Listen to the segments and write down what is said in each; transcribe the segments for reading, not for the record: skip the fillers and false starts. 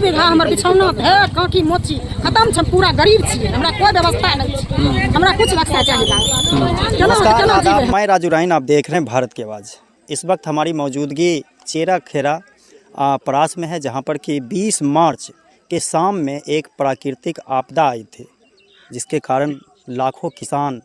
बीघा हमर बिछौना है काकी मोची खत्म छ पूरा गरीब छी हमरा कोई व्यवस्था नहीं छै हमरा कुछ रक्षा चाहिए। नमस्कार आदाब, मैं राजू राइन, आप देख रहे हैं भारत की आवाज़। इस वक्त हमारी मौजूदगी चेरा खेरा परास में है, जहां पर कि 20 मार्च के शाम में एक प्राकृतिक आपदा आई थी, जिसके कारण लाखों किसान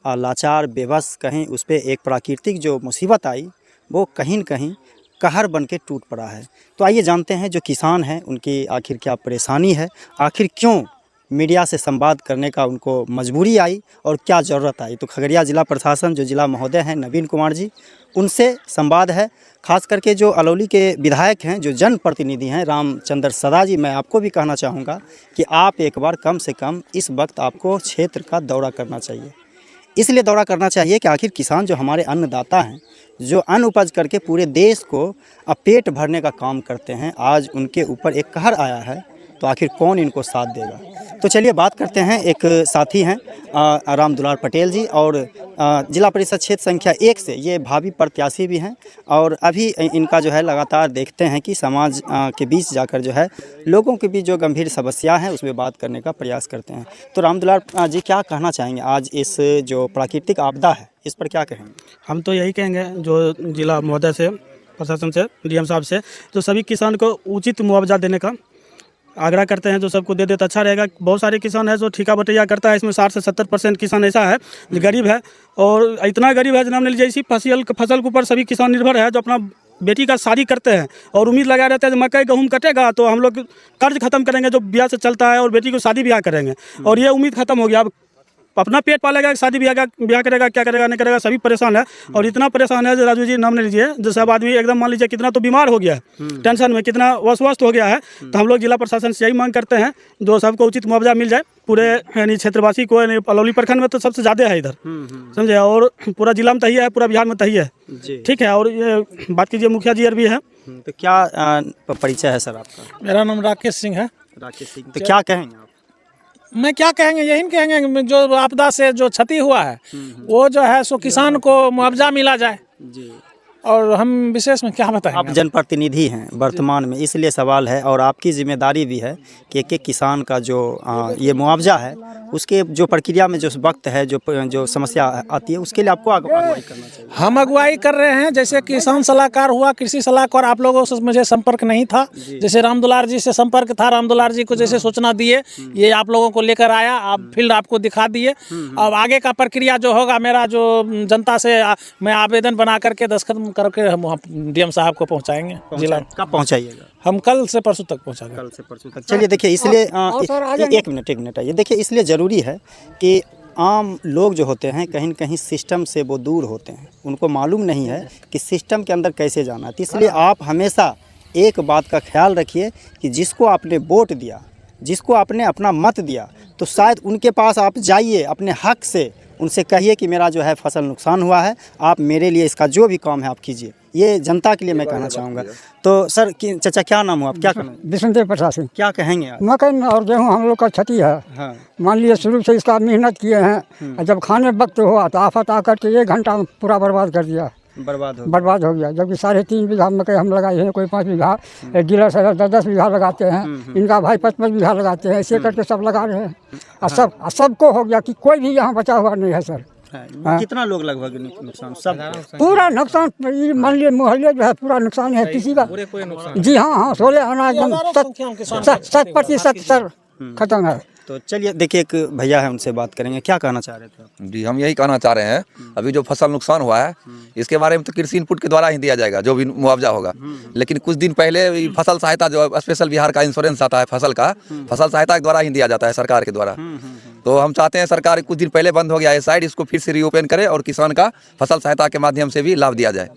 लाचार बेबस, कहीं उस पर एक प्राकृतिक जो मुसीबत आई वो कहीं न कहीं कहर बन के टूट पड़ा है। तो आइए जानते हैं जो किसान हैं उनकी आखिर क्या परेशानी है, आखिर क्यों मीडिया से संवाद करने का उनको मजबूरी आई और क्या ज़रूरत आई। तो खगड़िया ज़िला प्रशासन जो ज़िला महोदय हैं नवीन कुमार जी, उनसे संवाद है। खास करके जो अलौली के विधायक हैं, जो जनप्रतिनिधि हैं रामचंद्र सदा जी, मैं आपको भी कहना चाहूँगा कि आप एक बार कम से कम इस वक्त आपको क्षेत्र का दौरा करना चाहिए। इसलिए दौरा करना चाहिए कि आखिर किसान जो हमारे अन्नदाता हैं, जो अन्न उपज करके पूरे देश को पेट भरने का काम करते हैं, आज उनके ऊपर एक कहर आया है, तो आखिर कौन इनको साथ देगा। तो चलिए बात करते हैं। एक साथी हैं राम दुलार पटेल जी, और जिला परिषद क्षेत्र संख्या 1 से ये भावी प्रत्याशी भी हैं, और अभी इनका जो है लगातार देखते हैं कि समाज के बीच जाकर जो है लोगों के बीच जो गंभीर समस्या है उसमें बात करने का प्रयास करते हैं। तो राम दुलार जी, क्या कहना चाहेंगे आज इस जो प्राकृतिक आपदा है इस पर क्या कहेंगे? हम तो यही कहेंगे जो जिला महोदय से, प्रशासन से, डीएम साहब से, तो सभी किसान को उचित मुआवजा देने का आग्रह करते हैं। जो सबको दे देता अच्छा रहेगा। बहुत सारे किसान है जो ठेका बटैया करता है, इसमें 60 से 70% किसान ऐसा है जो गरीब है, और इतना गरीब है जनाब ने लीजिए, इसी फसल के ऊपर सभी किसान निर्भर है, जो अपना बेटी का शादी करते हैं और उम्मीद लगा रहते हैं मकई गेहूँ कटेगा तो हम लोग कर्ज खत्म करेंगे जो ब्याह से चलता है, और बेटी को शादी ब्याह करेंगे, और ये उम्मीद खत्म हो गया। अब अपना पेट पालेगा, शादी ब्याह करेगा, क्या करेगा नहीं करेगा, सभी परेशान है। और इतना परेशान है जो राजू जी नाम ले लीजिए, जो सब आदमी एकदम मान लीजिए कितना तो बीमार हो गया है, टेंशन में कितना वस्त हो गया है। तो हम लोग जिला प्रशासन से यही मांग करते हैं जो सबको उचित मुआवजा मिल जाए, पूरे यानी क्षेत्रवासी को। यानी अलौली प्रखंड में तो सबसे ज़्यादा है इधर, समझे, और पूरा जिला में तही है, पूरा बिहार में तही है, ठीक है। और ये बात कीजिए मुखिया जी भी है। तो क्या परिचय है सर आपका? मेरा नाम राकेश सिंह है। राकेश सिंह, तो क्या कहेंगे आप? मैं क्या कहेंगे, यही कहेंगे जो आपदा से जो क्षति हुआ है वो जो है सो किसान को मुआवजा मिला जाए जी। और हम विशेष में क्या बताएं। आप जनप्रतिनिधि हैं वर्तमान में, इसलिए सवाल है, और आपकी जिम्मेदारी भी है कि एक किसान का जो ये मुआवजा है उसके जो प्रक्रिया में जो वक्त है, जो समस्या आती है, उसके लिए आपको अगुवाई करना चाहिए। हम अगुवाई कर रहे हैं। जैसे किसान सलाहकार हुआ, कृषि सलाहकार, आप लोगों से मुझे संपर्क नहीं था, जैसे राम दुलार जी से संपर्क था, राम दुलार जी को जैसे सूचना दिए, ये आप लोगों को लेकर आया, आप फील्ड आपको दिखा दिए। अब आगे का प्रक्रिया जो होगा, मेरा जो जनता से मैं आवेदन बना करके दस्तखत करके हम डीएम साहब को पहुंचाएंगे। जिला कब पहुंचाइएगा? हम कल से परसों तक पहुंचाएंगे। कल से परसों तक। चलिए देखिए, इसलिए एक मिनट आइए। देखिए, इसलिए ज़रूरी है कि आम लोग जो होते हैं कहीं न कहीं सिस्टम से वो दूर होते हैं, उनको मालूम नहीं है कि सिस्टम के अंदर कैसे जाना है। तो इसलिए आप हमेशा एक बात का ख्याल रखिए कि जिसको आपने वोट दिया, जिसको आपने अपना मत दिया, तो शायद उनके पास आप जाइए, अपने हक से उनसे कहिए कि मेरा जो है फसल नुकसान हुआ है, आप मेरे लिए इसका जो भी काम है आप कीजिए। ये जनता के लिए मैं कहना चाहूँगा। तो सर चाचा, क्या नाम हो आप, क्या करना? विष्णुदेव प्रशासन। क्या कहेंगे आप? मकई और गेहूँ हम लोग का क्षति है। हाँ। मान लीजिए शुरू से इसका मेहनत किए हैं, जब खाने वक्त हुआ तो आफत आकर के 1 घंटा में पूरा बर्बाद कर दिया। बर्बाद हो गया। जबकि 3.5 बीघा मकई हम लगाए हैं, कोई 5 बीघा, डीलर से 10 बीघा लगाते हैं, इनका भाई 55 बीघा लगाते हैं, ऐसे करके सब लगा रहे हैं। और सबको हो गया कि कोई भी यहाँ बचा हुआ नहीं है सर। कितना लोग लगभग नुकसान? सब पूरा नुकसान, मान लीजिए मोहल्ले जो है पूरा नुकसान है किसी का। जी हाँ, 16 अनाज 100% सर खत्म है। तो चलिए देखिए, एक भैया है, उनसे बात करेंगे। क्या कहना चाह रहे थे आप? जी, हम यही कहना चाह रहे हैं, अभी जो फसल नुकसान हुआ है इसके बारे में तो कृषि इनपुट के द्वारा ही दिया जाएगा जो भी मुआवजा होगा। लेकिन कुछ दिन पहले फसल सहायता जो स्पेशल बिहार का इंश्योरेंस आता है फसल का, फसल सहायता के द्वारा ही दिया जाता है सरकार के द्वारा। तो हम चाहते हैं सरकार कुछ दिन पहले बंद हो गया है साइड, इसको फिर से रीओपन करे और किसान का फसल सहायता के माध्यम से भी लाभ दिया जाए।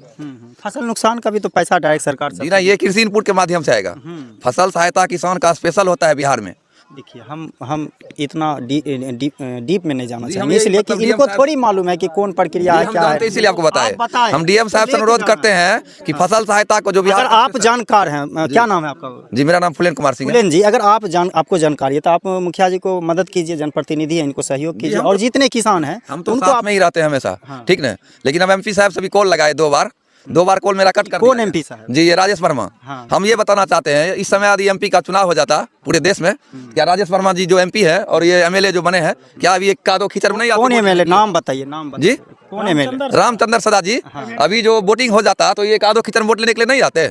फसल नुकसान का भी तो पैसा डायरेक्ट सरकार से? जी ना, ये कृषि इनपुट के माध्यम से आएगा। फसल सहायता किसान का स्पेशल होता है बिहार में। देखिए, हम इतना डीप में नहीं जाना चाहिए, इसलिए कि इनको थोड़ी मालूम है कि कौन प्रक्रिया है, क्या है। इसीलिए आपको बताएं। हम डीएम साहब से अनुरोध करते हैं कि फसल सहायता को जो भी, अगर आप जानकार हैं, क्या नाम है आपका? जी, मेरा नाम फुलेन कुमार सिंह है। फुलेन जी, अगर आपको जानकारी है तो आप मुखिया जी को मदद कीजिए, जनप्रतिनिधि है, इनको सहयोग कीजिए, और जितने किसान हैं हम तो उनको आप में ही रहते हैं हमेशा, ठीक ना। लेकिन हम एमपी साहब से भी कॉल लगाए 2 बार, 2 बार कॉल मेरा कट कर कौन दिया। MP साहब? जी ये राजेश वर्मा। हाँ। हम ये बताना चाहते हैं इस समय यदि MP का चुनाव हो जाता पूरे देश में, क्या राजेश वर्मा जी जो MP है और ये MLA जो बने हैं, क्या अभी एक कादो खींचड़ में नहीं आते? कौन MLA नाम बताइए, नाम बताइए। जी? कौन MLA? रामचंद्र सदा जी। अभी जो वोटिंग हो जाता तो ये कादो खींचड़ वोट लेने के लिए नहीं आते।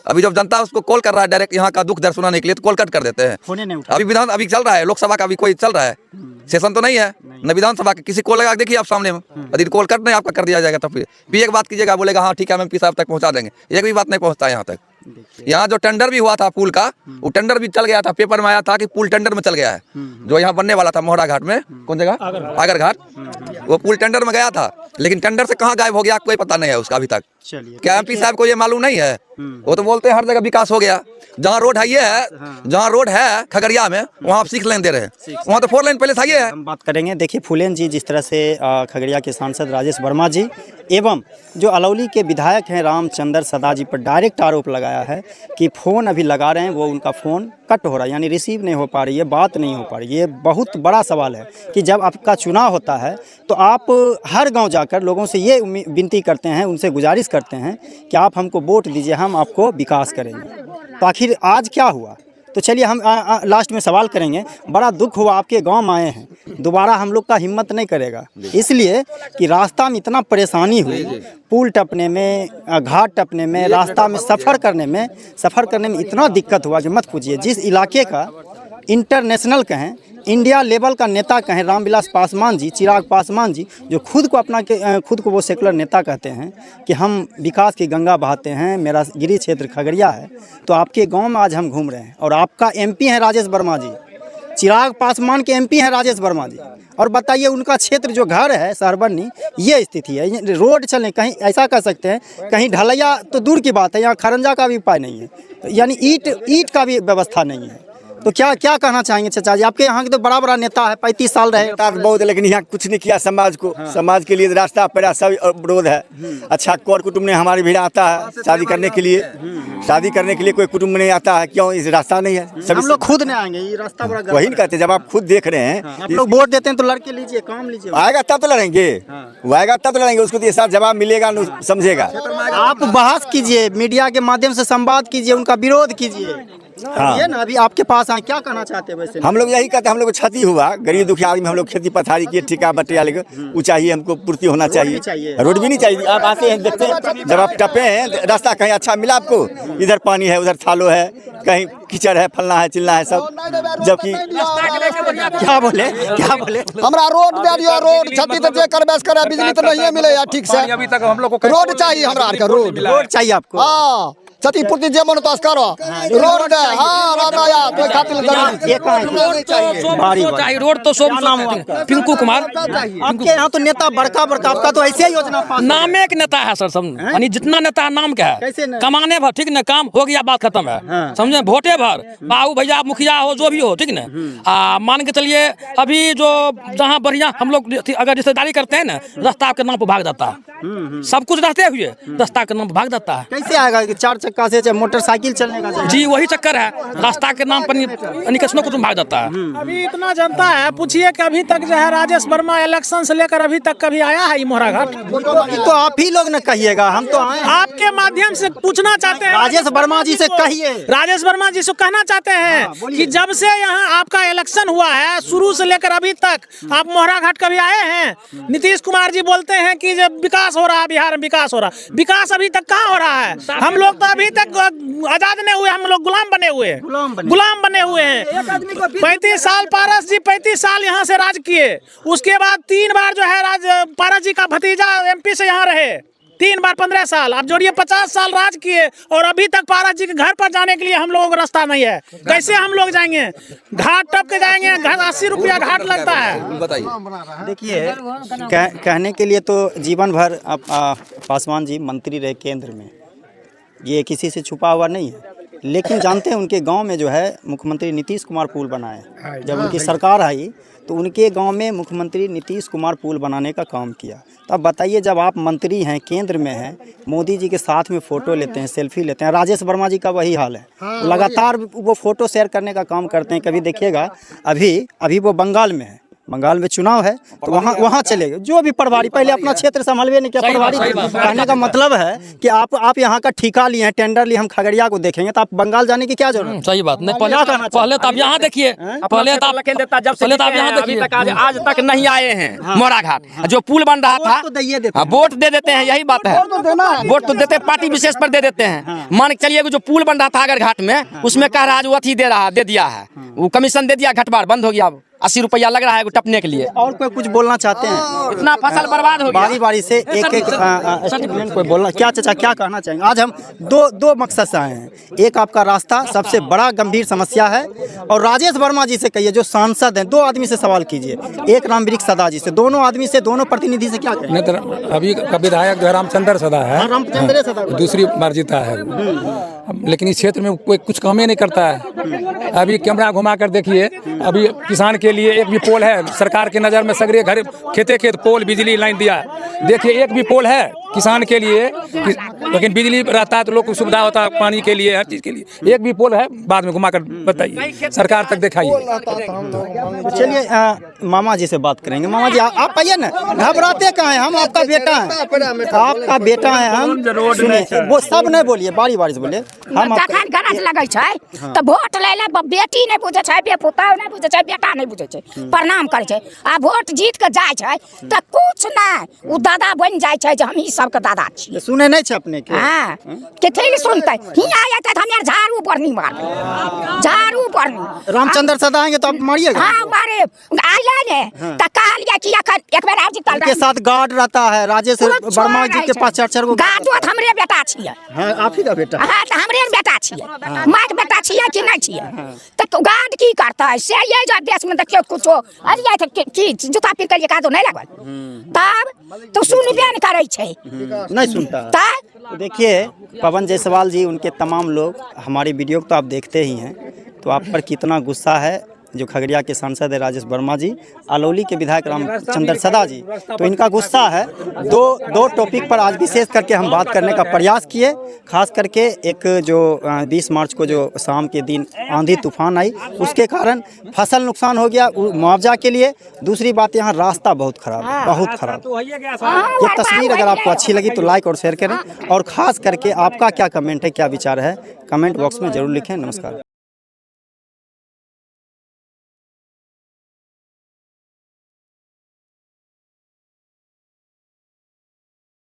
अभी जब जनता उसको कॉल कर रहा है डायरेक्ट यहाँ का दुख दर्द सुनाने के लिए, तो कॉल कट कर देते हैं। फोन नहीं उठा। अभी विधान अभी चल रहा है, लोकसभा का अभी कोई चल रहा है, सेशन तो नहीं है न विधानसभा के, किसी को लगा देखिए आप सामने में, यदि कॉल कट नहीं आपका कर दिया जाएगा तो फिर एक बात कीजिएगा, बोलेगा हाँ ठीक है हम MP साहब तक पहुँचा देंगे, एक भी बात नहीं पहुँचता यहाँ तक। यहाँ जो टेंडर भी हुआ था पुल का, वो टेंडर भी चल गया था, पेपर में आया था कि पुल टेंडर में चल गया है, जो यहाँ बनने वाला था मोहरा घाट में, कौन जगह आगर घाट, वो पुल टेंडर में गया था, लेकिन टेंडर से कहाँ गायब हो गया कोई पता नहीं है उसका अभी तक। चलिए, क्या MP साहब को ये मालूम नहीं है? वो तो बोलते हैं हर जगह विकास हो गया, जहाँ रोड है ये है, जहाँ रोड है खगड़िया में वहाँ आप 6 लेन दे रहे हैं, वहाँ तो 4 लेन पहले था ये है। हम बात करेंगे। देखिए फूलेन जी, जिस तरह से खगड़िया के सांसद राजेश वर्मा जी एवं जो अलौली के विधायक हैं रामचंद्र सदा जी पर डायरेक्ट आरोप लगाया है कि फ़ोन अभी लगा रहे हैं, वो उनका फ़ोन कट हो रहा है, यानी रिसीव नहीं हो पा रही है, बात नहीं हो पा रही है। ये बहुत बड़ा सवाल है कि जब आपका चुनाव होता है तो आप हर गांव जाकर लोगों से ये विनती करते हैं, उनसे गुजारिश करते हैं कि आप हमको वोट दीजिए, हम आपको विकास करेंगे। तो आखिर आज क्या हुआ? तो चलिए हम लास्ट में सवाल करेंगे। बड़ा दुख हुआ, आपके गांव आए हैं, दोबारा हम लोग का हिम्मत नहीं करेगा, इसलिए कि रास्ता में इतना परेशानी हुई, पुल टपने में, घाट टपने में, रास्ता में सफ़र करने में इतना दिक्कत हुआ कि मत पूछिए। जिस इलाके का इंटरनेशनल कहें, इंडिया लेवल का नेता कहें रामविलास पासवान जी, चिराग पासवान जी, जो खुद को वो सेकुलर नेता कहते हैं कि हम विकास की गंगा बहाते हैं, मेरा गिरी क्षेत्र खगड़िया है, तो आपके गांव में आज हम घूम रहे हैं और आपका MP हैं राजेश वर्मा जी, चिराग पासवान के MP हैं राजेश वर्मा जी, और बताइए उनका क्षेत्र जो घर है सहरबन्नी, ये स्थिति है। रोड चलने कहीं ऐसा कह सकते हैं, कहीं ढलैया तो दूर की बात है, यहाँ खरंजा का भी उपाय नहीं है, यानी ईंट का भी व्यवस्था नहीं है। तो क्या कहना चाहेंगे चाचा जी? आपके यहाँ के तो बड़ा नेता है, 35 साल रहे। नेता तो बहुत है, लेकिन यहाँ कुछ नहीं किया समाज को। हाँ। समाज के लिए रास्ता पैरा सब विरोध है। अच्छा कर कुटुंब ने हमारे भी आता है शादी करने के लिए, शादी करने के लिए कोई कुटुंब नहीं आता है, क्यों? इस रास्ता नहीं है। हम लोग खुद नहीं आएंगे, ये रास्ता बड़ा वही नहीं कहते, जब आप खुद देख रहे हैं। आप लोग वोट देते हैं तो लड़के लीजिए, काम लीजिए, आएगा तब तो लड़ेंगे, वो आएगा तब तो लड़ेंगे, उसको तो ये साथ जवाब मिलेगा, समझेगा। आप बहस कीजिए, मीडिया के माध्यम से संवाद कीजिए, उनका विरोध कीजिए। हाँ। ये ना अभी आपके पास आए, क्या कहना चाहते हैं वैसे? हम लोग यही कहते हैं, हम लोग को क्षति हुआ, गरीब दुखिया आदमी, हम लोग खेती पथारी किए, ठिका बटिया लेकर, वो चाहिए हमको, पूर्ति होना चाहिए। रोड भी नहीं चाहिए। आप आते हैं देखते हैं, जब आप टपे हैं रास्ता कहीं अच्छा मिला आपको, इधर पानी है, उधर थालो है, कहीं कीचड़ है, फलना है, चिल्ला है सब, जबकि क्या बोले हमरा रोड दे दियो, रोड क्षति तो जे कर बेस करे, बिजली तो नहीं मिले यार ठीक से, अभी तक हम लोग को रोड चाहिए हमरा के, रोड चाहिए आपको। हाँ क्षतिपूर्ति जे मन तो करो, रोड दे। हाँ राजा तो खातिर चाहिए रोड तो सब पिंकू कुमार। आपके यहाँ तो नेता बड़का आपका तो ऐसे ही योजना पास। नाम एक नेता है सर, सब यानी जितना नेता नाम का है, कमाने भर, ठीक ना, काम हो गया, बात खत्म है, समझे, वोटे भर, बाबू भैया मुखिया हो जो भी हो, ठीक ना। मान के चलिए अभी जो जहाँ बढ़िया हम लोग अगर रिश्तेदारी करते हैं ना, रास्ता के नाम पर भाग जाता है, सब कुछ रहते हुए रास्ता के नाम पर भाग जाता है। कैसे आएगा? 4 चक्का से मोटरसाइकिल चलने का जी वही चक्कर है, रास्ता के नाम पर निकसनो कुछ भाग जाता है। अभी इतना जनता है, पूछिए कि अभी तक जो है राजेश वर्मा इलेक्शन से लेकर अभी तक कभी आया है मोहरा घाट? तो आप ही लोग न कहिएगा, हम तो आए आपके माध्यम से पूछना चाहते हैं, राजेश वर्मा जी से कहिए, राजेश वर्मा जी से कहना चाहते हैं कि जब से यहाँ आपका इलेक्शन हुआ है, शुरू से लेकर अभी तक आप मोहरा घाट कभी आए हैं? नीतीश कुमार जी बोलते हैं कि जब विकास हो रहा है, बिहार में विकास हो रहा है, विकास अभी तक कहाँ हो रहा है? हम लोग तो अभी तक आजाद नहीं हुए, हम लोग गुलाम बने हुए हैं। 35 साल पारस जी 35 साल यहाँ से राज किए, उसके बाद 3 बार जो है पारस जी का भतीजा MP से यहाँ रहे, 3 बार 15 साल, आप जोड़िए 50 साल राज किए, और अभी तक पारस जी के घर पर जाने के लिए हम लोगों को रास्ता नहीं है। कैसे हम लोग जाएंगे? घाट टप के जाएंगे, 80 रुपया घाट लगता है। बताइए। देखिए कहने के लिए तो जीवन भर पासवान जी मंत्री रहे केंद्र में, ये किसी से छुपा हुआ नहीं है, लेकिन जानते हैं उनके गांव में जो है मुख्यमंत्री नीतीश कुमार पुल बनाए। जब उनकी सरकार आई तो उनके गांव में मुख्यमंत्री नीतीश कुमार पुल बनाने का काम किया। तो अब बताइए, जब आप मंत्री हैं, केंद्र में हैं, मोदी जी के साथ में फ़ोटो लेते हैं, सेल्फी लेते हैं, राजेश वर्मा जी का वही हाल है, लगातार वो फ़ोटो शेयर करने का काम करते हैं। कभी देखिएगा अभी वो बंगाल में है, बंगाल में चुनाव है तो वहाँ चले गए। जो भी प्रभारी, पहले अपना क्षेत्र संभालवे नहीं किया, प्रभारी कहने का मतलब है कि आप यहाँ का ठेका लिए हैं, टेंडर लिए, हम खगड़िया को देखेंगे तो आप बंगाल जाने की क्या जरूरत है? सही बात नहीं, पहले तो आप यहाँ देखिए, पहले तो आप यहाँ देखिए, आज तक नहीं आए हैं मोरा घाट। जो पुल बन रहा था वोट दे देते हैं, यही बात है, वोट तो देते पार्टी विशेष पर दे देते हैं। मान के चलिए जो पुल बन रहा था अगर घाट में, उसमें कह रहा है जो अथी दे दिया है, वो कमीशन दे दिया, घाटबार बंद हो गया, 80 रुपया लग रहा है टपने के लिए। और कोई कुछ बोलना चाहते हैं? इतना फसल बर्बाद हो गया। बारी बारी से एक स्टेटमेंट कोई बोलना, क्या चाचा क्या कहना चाहेंगे? आज हम दो मकसद से आए हैं। एक आपका रास्ता सबसे बड़ा गंभीर समस्या है, और राजेश वर्मा जी से कहिए जो सांसद हैं, 2 आदमी से सवाल कीजिए, एक रामवृक्ष सदा जी से, दोनों आदमी से, दोनों प्रतिनिधि से क्या कहेंगे? अभी का विधायक जो रामचंद्र सदा है, रामचंद्र सदा दूसरी बार जीता है, लेकिन इस क्षेत्र में कोई कुछ काम ही नहीं करता है। अभी कैमरा घुमा कर देखिए, अभी किसान के लिए एक भी पोल है सरकार के नज़र में? सगरे घर खेत पोल बिजली लाइन दिया है, देखिए एक भी पोल है किसान के लिए, लेकिन बिजली रहता है तो लोग को सुविधा होता है, पानी के लिए, हर चीज़ के लिए। एक भी पोल है? बाद में घुमा कर बताइए, सरकार तक दिखाइए। चलिए मामा जी से बात करेंगे। मामा जी आप आइए ना, घबराते कहाँ हैं? हम आपका बेटा हैं, आपका बेटा है हम। सुनिए, वो सब नहीं बोलिए, बारी बारी से बोलिए। हम तखन गरज लगै छै तऽ वोट लै ला बेटी नहीं बुझे छै, बेपुतहु नहीं बुझे छै, बेटा नहीं बुझे छै, प्रणाम करे छै, आ वोट जीत के जाय छै तऽ कुछ नहीं, उ दादा बन जाय छै जे हम ई सब के दादा छी। सुने नहीं छै अपने के? हां, कथि सुनतै? हिया आते त हम झाड़ू पर नहीं मारबै, झाड़ू पर नहीं। रामचंद्र सदा आएंगे तो आप मारिएगा? हां मारे, आइले ने त कहलिए कि एक बार आबि तल के साथ गार्ड रहता है, राजेश वर्मा जी के पास 4 गो गार्ड। तो हमरे बेटा छियै। हां, आप ही का बेटा? हां, त हमरे बेटा छियै, माय के बेटा छियै कि नहीं छियै? तो गार्ड की करता है से? ये जो देश में देखियो कुछ अरिया की जूता पीर के लिए कादो नहीं लगल, तब तो सुनबे नहीं करे छै, नहीं सुनता। तो देखिए पवन जायसवाल जी, उनके तमाम लोग हमारी वीडियो को तो आप देखते ही हैं, तो आप पर कितना गुस्सा है। जो खगड़िया के सांसद है राजेश वर्मा जी, अलौली के विधायक रामचंद्र सदा जी, तो इनका गुस्सा है। दो टॉपिक पर आज विशेष करके हम बात करने का प्रयास किए। खास करके एक जो 20 मार्च को जो शाम के दिन आंधी तूफान आई, उसके कारण फसल नुकसान हो गया मुआवजा के लिए। दूसरी बात, यहाँ रास्ता बहुत खराब, बहुत खराब। ये तस्वीर अगर आपको अच्छी लगी तो लाइक और शेयर करें, और ख़ास करके आपका क्या कमेंट है, क्या विचार है, कमेंट बॉक्स में ज़रूर लिखें। नमस्कार।